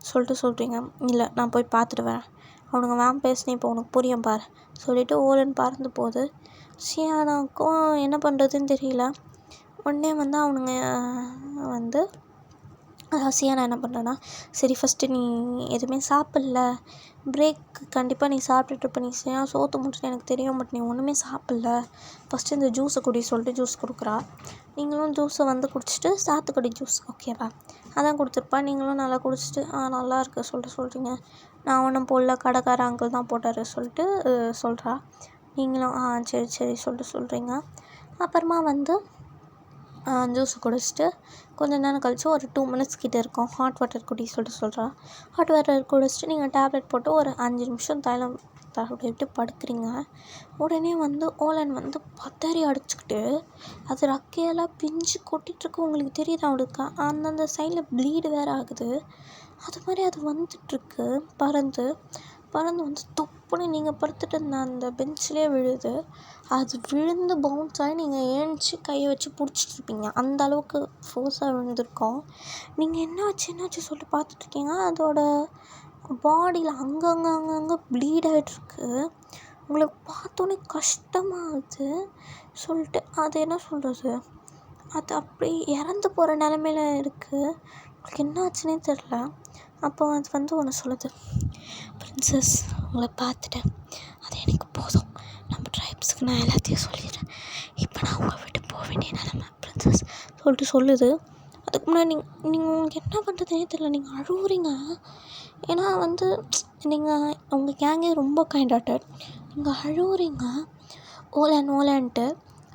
சொல்லிட்டு சொல்கிறீங்க. இல்லை நான் போய் பார்த்துட்டு வரேன், அவனுங்க மேம் பேசினேன் இப்போ உனக்கு புரியும் பாரு சொல்லிவிட்டு ஓலன் பறந்து போகுது. சியானாவுக்கும் என்ன பண்ணுறதுன்னு தெரியல. உடனே வந்து அவனுங்க வந்து சியானா என்ன பண்ணுறேன்னா, சரி ஃபஸ்ட்டு நீ எதுவுமே சாப்பிட்ல, பிரேக் கண்டிப்பாக நீ சாப்பிட்டுட்ருப்ப, நீ சோற்று முட்டுன்னு எனக்கு தெரியும், பட் நீ ஒன்றுமே சாப்பிட்ல, ஃபஸ்ட்டு இந்த ஜூஸை குடி சொல்லிட்டு ஜூஸ் கொடுக்குறா. நீங்களும் ஜூஸை வந்து குடிச்சிட்டு சாத்துக்குடி ஜூஸ் ஓகேவா அதான் கொடுத்துருப்பா. நீங்களும் நல்லா குடிச்சிட்டு நல்லா இருக்குது சொல்லிட்டு சொல்கிறீங்க. நான் ஒன்றும் போடல, கடைக்கார அங்கிள் தான் போட்டார் சொல்லிட்டு சொல்கிறா. நீங்களும் சரி சொல்லிட்டு சொல்கிறீங்க. அப்புறமா வந்து ஜூஸ் குடிச்சிட்டு கொஞ்சம் நேரம் கழித்து ஒரு 2 மினிட்ஸ் கிட்டே இருக்கும். ஹாட் வாட்டர் குடி சொல்லிட்டு சொல்கிறா. ஹாட் வாட்டர் குடிச்சிட்டு நீங்கள் டேப்லெட் போட்டு ஒரு 5 நிமிஷம் தைலம் விட்டு படுக்கிறீங்க. உடனே வந்து ஓலன் வந்து பதறி அடிச்சுக்கிட்டு அது ரக்கையெல்லாம் பிஞ்சு கொட்டிகிட்ருக்கு. உங்களுக்கு தெரியுது, அவளுக்கு அந்தந்த சைடில் ப்ளீடு வேறு ஆகுது. அது மாதிரி அது வந்துட்டுருக்கு பறந்து வந்து தொப்புன்னு நீங்கள் படுத்துட்டு இருந்த அந்த பெஞ்சிலே விழுது. அது விழுந்து பவுன்ஸ் ஆகி நீங்கள் ஏஞ்சி கையை வச்சு பிடிச்சிட்ருப்பீங்க. அந்த அளவுக்கு ஃபோர்ஸாக விழுந்திருக்கோம். நீங்கள் என்னாச்சு சொல்லிட்டு பார்த்துட்ருக்கீங்க. அதோட பாடியில் அங்கங்கே ப்ளீட் ஆகிட்ருக்கு. உங்களுக்கு பார்த்தோன்னே கஷ்டமாகுது சொல்லிட்டு அது என்ன சொல்கிறது, அது அப்படி இறந்து போகிற நிலமையில இருக்குது. உங்களுக்கு என்ன ஆச்சுன்னே தெரில. அப்போ அது வந்து ஒன்று சொல்லுது, பிரின்சஸ் உங்களை பார்த்துட்டேன், அது எனக்கு போதும், நம்ம ட்ரைப்ஸுக்கு நான் எல்லாத்தையும் சொல்லிடுறேன், இப்போ நான் உங்களை விட்டு போக வேண்டிய நிலமை பிரின்சஸ் சொல்லிட்டு சொல்லுது. அதுக்கு முன்னாடி நீங்கள் உங்களுக்கு என்ன பண்ணுறதுனே தெரியல, நீங்கள் அழுவுறீங்க. ஏன்னா வந்து நீங்கள் உங்கள் கேங்கே ரொம்ப கைண்ட் ஹார்ட்டட், நீங்கள் அழுவுறீங்க ஓலன்ட்டு.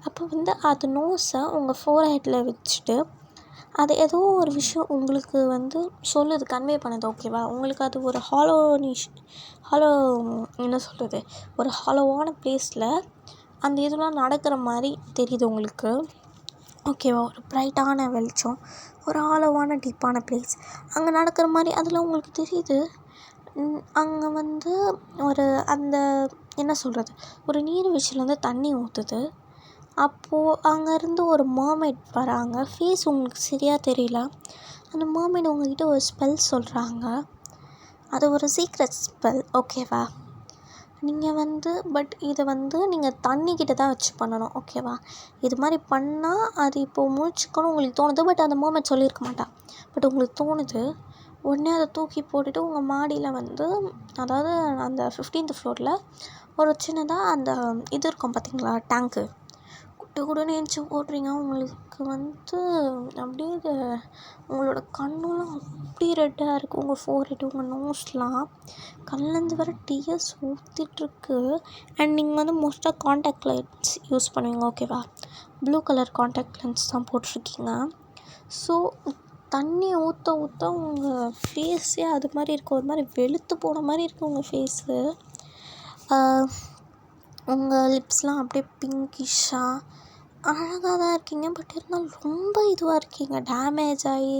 அப்போ வந்து அது நோஸை உங்கள் ஃபோர்ஹெட்டில் வச்சுட்டு அது ஏதோ ஒரு விஷயம் உங்களுக்கு வந்து சொல்லுது, கன்வே பண்ணுது ஓகேவா. உங்களுக்கு அது ஒரு ஹாலோ என்ன சொல்கிறது, ஒரு ஹாலோவான ப்ளேஸில் அந்த இதெல்லாம் நடக்கிற மாதிரி தெரியுது உங்களுக்கு ஓகேவா. ஒரு ப்ரைட்டான வெளிச்சம், ஒரு ஹாலோவான டீப்பான ப்ளேஸ் அங்கே நடக்கிற மாதிரி அதில் உங்களுக்கு தெரியுது. அங்கே வந்து ஒரு அந்த என்ன சொல்கிறது, ஒரு நீர்வீழ்ச்சிலேருந்து தண்ணி ஊற்றுது. அப்போது அங்கேருந்து ஒரு மர்மைட் வராங்க. ஃபேஸ் உங்களுக்கு சரியாக தெரியல. அந்த மர்மைட் உங்கள்கிட்ட ஒரு ஸ்பெல் சொல்கிறாங்க. அது ஒரு சீக்ரெட் ஸ்பெல் ஓகேவா. நீங்கள் வந்து பட் இதை வந்து நீங்கள் தண்ணிக்கிட்ட தான் வச்சு பண்ணணும் ஓகேவா. இது மாதிரி பண்ணால் அது இப்போது முழிச்சுக்கணும் உங்களுக்கு தோணுது. பட் அந்த மர்மைட் சொல்லியிருக்க மாட்டான், பட் உங்களுக்கு தோணுது. உடனே அதை தூக்கி போட்டுட்டு உங்கள் மாடியில் வந்து, அதாவது அந்த 15th ஃப்ளோரில் ஒரு சின்னதாக அந்த இது இருக்கும் பார்த்தீங்களா, டேங்க்கு, குடுன்னு ஏஞ்சி ஓடுறீங்க. உங்களுக்கு வந்து அப்படியே உங்களோட கண்ணெலாம் அப்படியே ரெட்டாக இருக்குது. உங்கள் ஃபோர்ஹெட், உங்கள் நோஸ்லாம் கண்லேருந்து வர டியர்ஸ் ஊற்றிட்டுருக்கு. அண்ட் நீங்கள் வந்து மோஸ்ட்டாக காண்டாக்ட் லென்ஸ் யூஸ் பண்ணுவீங்க ஓகேவா. ப்ளூ கலர் காண்டாக்ட் லென்ஸ் தான் போட்டிருக்கீங்க. ஸோ தண்ணி ஊற்ற உங்கள் ஃபேஸே அது மாதிரி இருக்குது, ஒரு மாதிரி வெளுத்து போன மாதிரி இருக்குது உங்கள் ஃபேஸு. உங்கள் லிப்ஸ்லாம் அப்படியே பிங்கிஷாக அழகாக தான் இருக்கீங்க. பட் இருந்தாலும் ரொம்ப இதுவாக இருக்கீங்க, டேமேஜ் ஆகி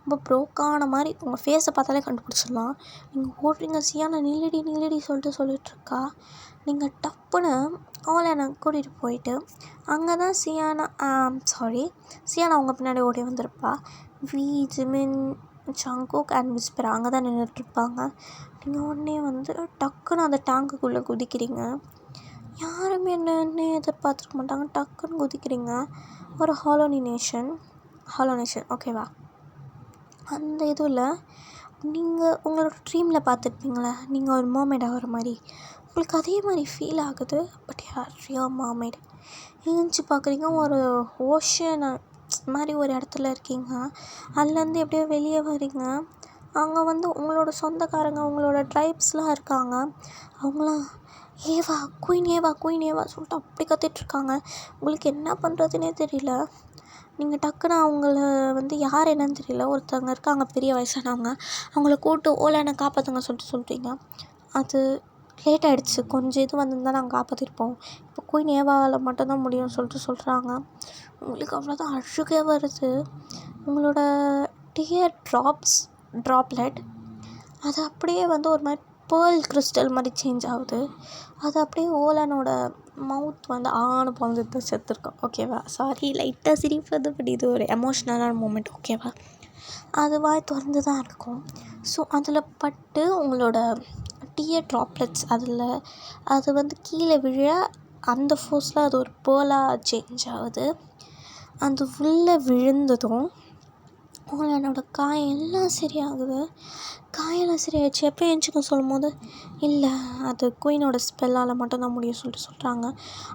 ரொம்ப ப்ரோக்கான மாதிரி. உங்கள் ஃபேஸை பார்த்தாலே கண்டுபிடிச்சிடலாம். நீங்கள் ஓடுறீங்க, சியானா நில்லடி சொல்லிகிட்ருக்கா. நீங்கள் டப்புன்னு ஓலனை கூட்டிகிட்டு போயிட்டு அங்கே தான் சியானா அவங்க பின்னாடி ஓடி வந்திருப்பா. ஜிமின், ஜங்குக் அண்ட் விஸ்பர் அங்கே தான் நின்றுட்டுருப்பாங்க. நீங்கள் உடனே வந்து டக்குன்னு அந்த டேங்குக்குள்ளே குதிக்கிறீங்க. யாருமே என்னென்ன எதிர்பார்த்துருக்க மாட்டாங்க, டக்குன்னு குதிக்கிறீங்க. ஒரு ஹாலோனேஷன் ஓகேவா. அந்த இதுவில் நீங்கள் உங்களோட ட்ரீமில் பார்த்துருப்பீங்களே, நீங்கள் ஒரு மர்மைட் ஆகிற மாதிரி, உங்களுக்கு அதே மாதிரி ஃபீல் ஆகுது. பட் யார் ரியல் மர்மைட் ஏஞ்சி பார்க்குறீங்க, ஒரு ஓஷனை மாதிரி ஒரு இடத்துல இருக்கீங்க. அதுலேருந்து எப்படியோ வெளியே வரீங்க. அங்கே வந்து உங்களோட சொந்தக்காரங்க, உங்களோட ட்ரைப்ஸ்லாம் இருக்காங்க. அவங்களாம் ஏவா குயின், ஏவா குயின், ஏவா சொல்லிட்டு அப்படி கத்திட்ருக்காங்க. உங்களுக்கு என்ன பண்ணுறதுனே தெரியல. நீங்கள் டக்குன்னு அவங்கள வந்து யார் என்னன்னு தெரியல, ஒருத்தவங்க இருக்காங்க பெரிய வயசானவங்க, அவங்கள கூப்பிட்டு ஓலை என்னை காப்பாற்றுங்க சொல்கிறீங்க. அது லேட் ஆகிடுச்சு, கொஞ்சம் இது வந்திருந்தால் நாங்கள் காப்பாற்றிருப்போம். இப்போ குயின் ஏவாவில் மட்டும்தான் முடியும்னு சொல்கிறாங்க. உங்களுக்கு அவ்வளோதான் அழுகே வருது. உங்களோட டியர் ட்ராப்லெட் அது அப்படியே வந்து ஒரு மாதிரி பேர்ல் கிறிஸ்டல் மாதிரி சேஞ்ச் ஆகுது. அது அப்படியே ஓலனோட மவுத் வந்து ஆணு பிறந்துட்டு செத்துருக்கோம். ஓகேவா? சாரி, லைட்டாக சிரிப்பது, பட் இது ஒரு எமோஷ்னலான மூமெண்ட். ஓகேவா? அது வாய் திறந்து தான் இருக்கும். ஸோ அதில் பட்டு உங்களோட டியர் ட்ராப்லெட்ஸ் அது வந்து கீழே விழ அந்த ஃபோர்ஸில் அது ஒரு பேர்லாக சேஞ்ச் ஆகுது. அது உள்ளே விழுந்ததும் ஓலனோட காயம் எல்லாம் சரியாகுது. காயெல்லாம் சரியாயிடுச்சு. எப்போ ஏஞ்சிக்க சொல்லும் போது, இல்லை அது குயினோட ஸ்பெல்லால் மட்டும்தான் முடியும் சொல்கிறாங்க.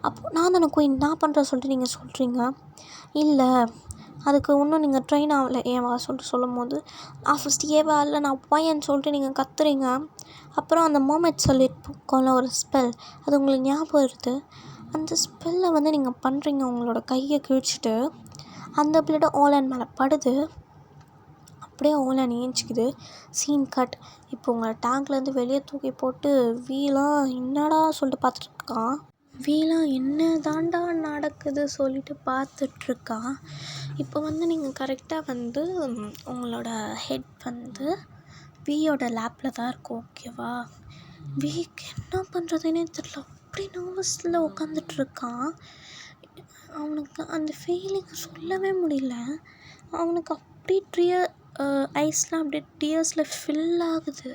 அப்போது நான் தானே குயின், நான் பண்ணுறேன் சொல்லிட்டு நீங்கள் சொல்கிறீங்க. இல்லை அதுக்கு இன்னும் நீங்கள் ட்ரெயின் ஆகலை ஏவா சொல்லும் போது, நான் ஃபஸ்ட்டு ஏவா இல்லை நான் பையன் சொல்லிட்டு நீங்கள் கத்துறீங்க. அப்புறம் அந்த மோமெண்ட் சொல்லியிருக்கோம்ல ஒரு ஸ்பெல், அது உங்களுக்கு ஞாபகம் இருக்குது. அந்த ஸ்பெல்லை வந்து நீங்கள் பண்ணுறீங்க. உங்களோட கையை கிழிச்சிட்டு அந்த பிளட் ஓலன் மேலே படுது. அப்படியே ஓலன் ஏஞ்சிக்குது. Scene cut. இப்போ உங்களை டேங்க்லேருந்து வெளியே தூக்கி போட்டு வீலாம் என்னடா சொல்லிட்டு பார்த்துட்ருக்கான். வீலாம் என்ன தாண்டா நடக்குது சொல்லிட்டு பார்த்துட்ருக்கான். இப்போ வந்து நீங்கள் கரெக்டாக வந்து உங்களோட ஹெட் வந்து வீயோட லேப்பில் தான் இருக்கும். ஓகேவா? வீக்கு என்ன பண்ணுறதுனே தெரியல, அப்படி நர்வஸில் உட்காந்துட்ருக்கான். அவனுக்கு அந்த ஃபீலிங் சொல்லவே முடியல. அவனுக்கு அப்படி ஐஸ்லாம் அப்படியே டியர்ஸில் ஃபில் ஆகுது.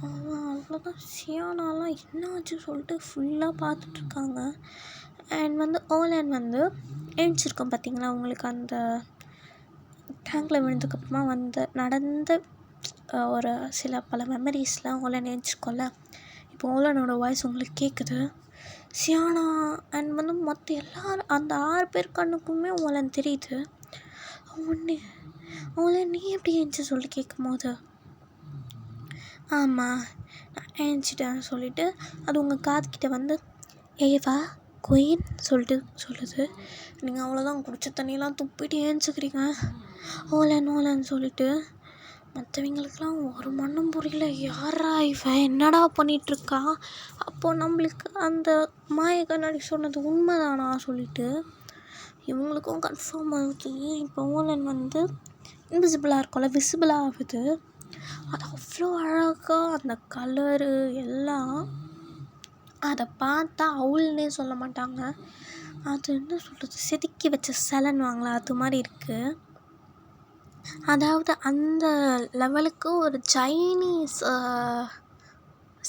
அவன் அவ்வளோதான். சியானாலாம் என்னாச்சு சொல்லிட்டு ஃபுல்லாக பார்த்துட்ருக்காங்க. அண்ட் வந்து ஓலன் வந்து எழுந்திருக்கோம் பார்த்தீங்களா, உங்களுக்கு அந்த டேங்கில் விழுந்ததுக்கப்புறமா நடந்த ஒரு பல மெமரிஸ்லாம் ஓலன் எழுந்திருக்கோம்ல. இப்போ ஓலனோட வாய்ஸ் உங்களுக்கு கேட்குது. சியானா அண்ட் வந்து மற்ற எல்லாரும் அந்த 6 பேர் கண்ணுக்குமே ஓலன் தெரியுது. ஓலன் நீ எப்படி எழுந்துச்சு சொல்லிட்டு கேட்கும் போது, ஆமாம் நான் எழுந்துச்சிட்டேன் சொல்லிவிட்டு அது உங்கள் காதுகிட்ட வந்து ஏவா குயின் சொல்லிட்டு சொல்லுது. நீங்கள் அவ்வளோதான் குடிச்ச தண்ணியெல்லாம் துப்பிட்டு ஏஞ்சிக்கிறீங்க ஓலன் சொல்லிவிட்டு. மற்றவங்களுக்கெலாம் ஒரு மண்ணும் புரியல, யாரா இவன் என்னடா பண்ணிகிட்ருக்கா. அப்போது நம்மளுக்கு அந்த மாய கண்ணாடி சொன்னது உண்மைதானா சொல்லிவிட்டு இவங்களுக்கும் கன்ஃபார்ம் ஆகுது. இப்போ ஓலன் வந்து இன்விசிபிளாக இருக்கும்ல, விசிபிளாக ஆகுது. அது அவ்வளோ அழகாக அந்த கலரு எல்லாம், அதை பார்த்தா அவுள்னே சொல்ல மாட்டாங்க, அது என்ன சொல்கிறது, செதுக்கி வச்ச சிலைன்னுவாங்களா அது மாதிரி இருக்குது. அதாவது அந்த லெவலுக்கு ஒரு சைனீஸ்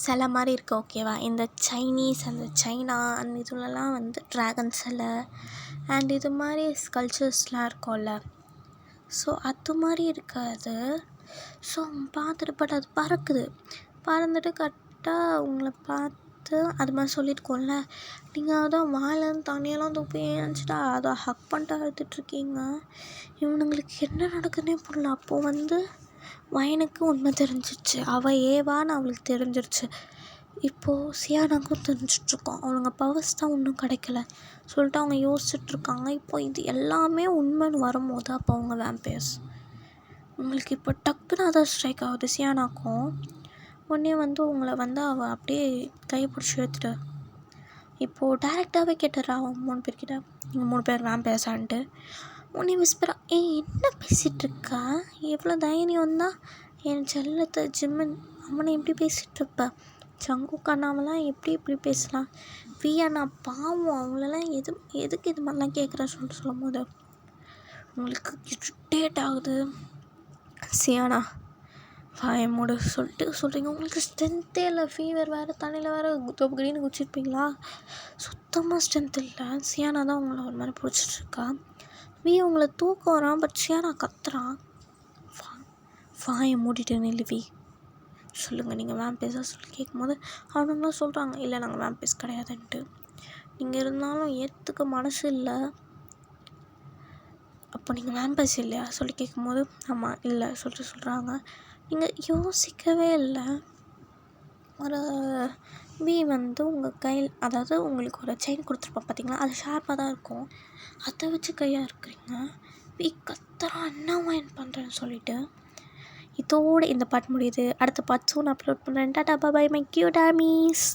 சிலை மாதிரி இருக்குது. ஓகேவா? இந்த சைனீஸ் அந்த சைனா அந்த இதுலலாம் வந்து ட்ராகன் சிலை அண்ட் இது மாதிரி ஸ்கல்ச்சர்ஸ்லாம் இருக்கும்ல, ஸோ அது மாதிரி இருக்காது. ஸோ அவங்க பார்த்துட்டு பட் அது பறந்துட்டு கரெக்டாக உங்களை பார்த்து அது மாதிரி சொல்லியிருக்கோம்ல, நீங்கள் அதான் வாயிலேருந்து தண்ணியெல்லாம் துப்பி ஏஞ்சிட்டா அதை ஹக் பண்ணிட்டு அழுதுட்ருக்கீங்க. இவனுங்களுக்கு என்ன நடக்குதுன்னே புரியல. அப்போது வந்து வயனுக்கு உண்மை தெரிஞ்சிடுச்சு, அவள் ஏவான்னு அவளுக்கு தெரிஞ்சிருச்சு. இப்போது சியானாக்கும் தெரிஞ்சிட்ருக்கோம், அவனுங்க பவர்ஸ் தான் இன்னும் கிடைக்கல சொல்லிட்டு அவங்க யோசிச்சுட்ருக்காங்க. இப்போ இது எல்லாமே உண்மைன்னு வரும்போது அப்போ அவங்க வேம்பயர்ஸ். உங்களுக்கு இப்போ டக்குன்னு அதான் ஸ்ட்ரைக் ஆகுது சியானாக்கும். உடனே வந்து உங்களை வந்து அவள் அப்படியே கையை பிடிச்சி எடுத்துட்டு இப்போது டேரெக்டாகவே கேட்டுறா அவன் 3 பேர்கிட்ட, நீங்கள் 3 பேர் வேம்பயர்ஸான்ட்டு. உடனே விஸ்பரா, என்ன பேசிகிட்ருக்கா, எவ்வளோ தைரியம் தான் என் செல்லத்தை ஜிம்மன் அவனை எப்படி பேசிகிட்ருப்ப, சங்கு கண்ணாமலாம் எப்படி இப்படி பேசலாம், வியா நான் பாவம் அவங்களெல்லாம் எதுக்கு இது மாதிரிலாம் கேட்குறேன்னு சொல்லும் போது உங்களுக்கு இரிட்டேட் ஆகுது. சியானா வாயை மூடு சொல்லிட்டு சொல்கிறீங்க. உங்களுக்கு ஸ்ட்ரென்த்தே இல்லை, ஃபீவர் வேறு, தண்ணியில் வேறு தொப்புக்கின்னு குச்சிருப்பீங்களா, சுத்தமாக ஸ்ட்ரென்த் இல்லை. சியானா தான் உங்களை ஒரு மாதிரி பிடிச்சிட்ருக்கா. உங்களை தூக்கம் வரான், பட் சியானா கத்துறான். வாயை மூடிட்டு நில்லுவி சொல்லுங்கள், நீங்கள் வேம்பேஸாக சொல்லி கேட்கும்போது அவனுங்களாம் சொல்கிறாங்க, இல்லை நாங்கள் வேம்பேஸ் கிடையாதுன்ட்டு. நீங்கள் இருந்தாலும் ஏற்றுக்க மனசு இல்லை. அப்போ நீங்கள் வேம்பஸ் இல்லையா சொல்லி கேட்கும்போது ஆமாம் இல்லை சொல்கிறாங்க. நீங்கள் யோசிக்கவே இல்லை. ஒரு வந்து உங்கள் கையில், அதாவது உங்களுக்கு ஒரு செயின் கொடுத்துருப்போம் பார்த்தீங்களா, அது ஷார்ப்பாக தான் இருக்கும், அதை வச்சு கையாக இருக்கிறீங்க. கத்துறான் என்ன வாயின் பண்ணுறேன்னு சொல்லிட்டு. இதோடு இந்த பாட்டு முடியுது. அடுத்த பார்ட் சூன் அப்லோட் பண்ணுறேன். Tata bye my cute ஆமீஸ்.